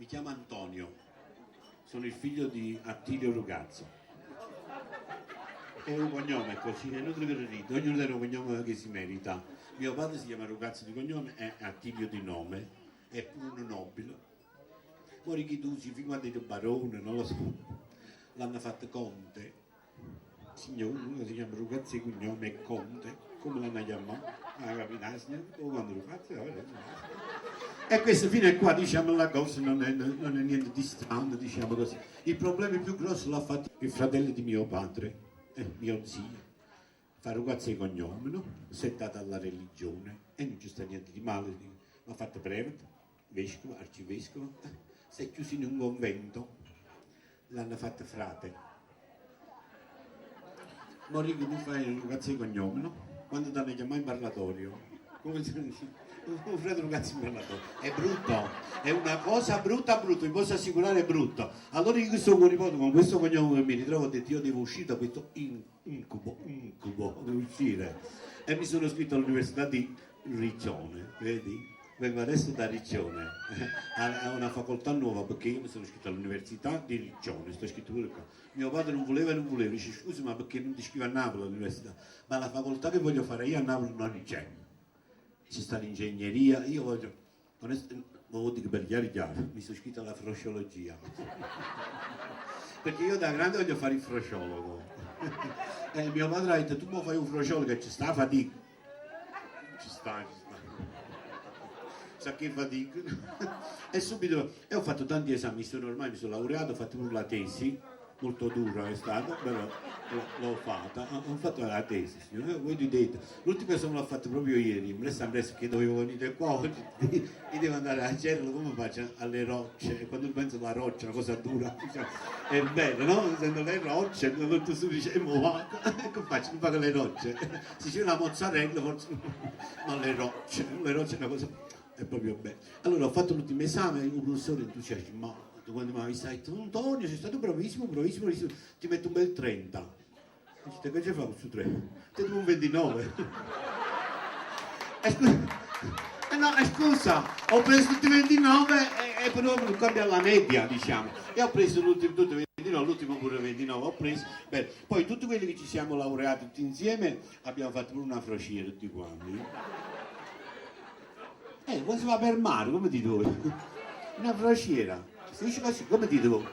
Mi chiamo Antonio, sono il figlio di Attilio Rugazzo. È un cognome così, è inutile che ride, ognuno ha un cognome che si merita. Mio padre si chiama Rugazzo di cognome, è Attilio di nome, è pure un nobile. Poi chi tu si fino a dire barone, non lo so, l'hanno fatto conte. Signore, uno si chiama Rugazzo di cognome è conte, come l'hanno chiamato? Ah, capita, signore, quando Rugazzo, e questo fino a qua diciamo la cosa non è niente di strano, diciamo così. Il problema più grosso l'ha fatto il fratello di mio padre, mio zio, fa Rugazzo di cognome, no? Settato alla religione e non ci sta niente di male, mi ha fatto previto, vescovo, arcivescovo, si è chiuso in un convento, l'hanno fatto frate. Morico tu fai Rugazzo di cognome, no? Quando ti hanno chiamato in parlatorio, come si dice? Un fratello Rugazzo in parlatorio, è brutto, è una cosa brutta, vi posso assicurare è brutto. Allora io sto con nipote con questo cognome che mi ritrovo, ho detto io devo uscire da questo incubo, devo uscire. E mi sono iscritto all'università di Riccione, vedi? Vengo adesso da Riccione, a una facoltà nuova perché io mi sono iscritto all'università di Riccione, sto scritto pure qua. Mio padre non voleva, dice scusi ma perché non ti iscrivi a Napoli all'università? Ma la facoltà che voglio fare io a Napoli non c'è. Ci sta l'ingegneria, io voglio, onestamente, non dico per chiaro, mi sono iscritto alla frociologia. Perché io da grande voglio fare il frociologo. E mio padre ha detto, tu mi fai un frociologo che ci sta fatica. Ci sta. Sa che fatica. E subito, e ho fatto tanti esami, ormai mi sono laureato, ho fatto pure la tesi, molto dura è stata, però l'ho fatta, ho fatto la tesi, signore, voi dite, l'ultima esame l'ho fatto proprio ieri, mi resta preso che dovevo venire qua oggi, e devo andare a Cerlo, come faccio? Alle rocce, e quando penso alla roccia, una cosa dura, diciamo, è bello, no? Sento le rocce, tutto su dice, che faccio? Non pago le rocce, se c'è una mozzarella, forse, ma le rocce è una cosa, è proprio bello. Allora ho fatto l'ultimo esame, un professore entusiasmato, quando mi ha visto, ha detto, Antonio, sei stato bravissimo, ti metto un bel 30. Dice, che ci fa questo 3? Ti do un 29. Scusa, ho preso tutti i 29 e però non cambia la media, diciamo. E ho preso l'ultimo tutti 29, l'ultimo pure 29 ho preso. Beh, poi tutti quelli che ci siamo laureati tutti insieme abbiamo fatto pure una frociera tutti quanti. Quando si va per mare, come dite voi? Una frociera. Si dice così, come dite voi?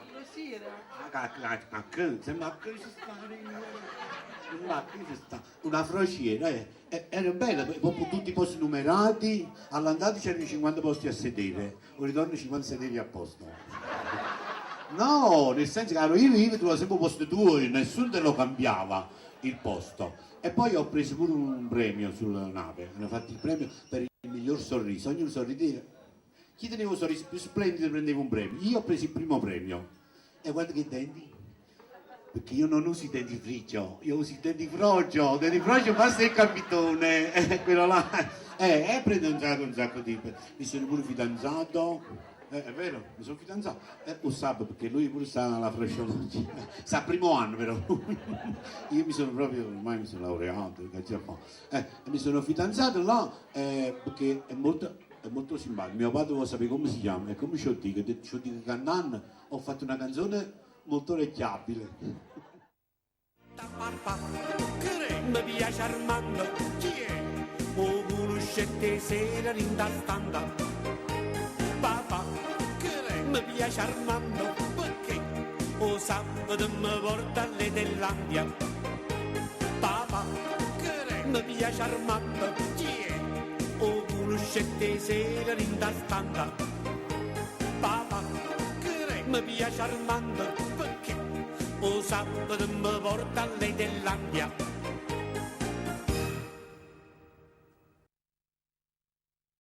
Una frociera, era bella, tutti i posti numerati, all'andata c'erano 50 posti a sedere, o ritorno 50 sederi a posto. No, nel senso che ero io trovo sempre posto tuo, nessuno te lo cambiava il posto. E poi ho preso pure un premio sulla nave, hanno fatto il premio per il miglior sorriso, ognuno sorrideva. Chi teneva un sorriso più splendido prendeva un premio. Io ho preso il primo premio. E guarda che denti. Perché io non uso i dentifricio, io uso il dentifrocio. Il dentifrocio basta il capitone. Quello là. Prende un sacco di. Mi sono pure fidanzato. È vero, mi sono fidanzato. Lo sa perché lui pure sta alla frociologia. Sta al primo anno però. Io mi sono proprio, ormai mi sono laureato, mi sono fidanzato là perché è molto simpatico. Mio padre vuole sapere come si chiama e come ci ho detto che cantando ho fatto una canzone molto orecchiabile. Mi piace Armando, chi è? O conoscete sera rindastanda. Papà, mi piace Armando, perché? O sabato mi porta alle Tellandia. Papà, mi piace Armando, chi è? O conoscete sera rindastanda. Papà, mi piace Armando, perché? O sabato mi porta alle Tellandia.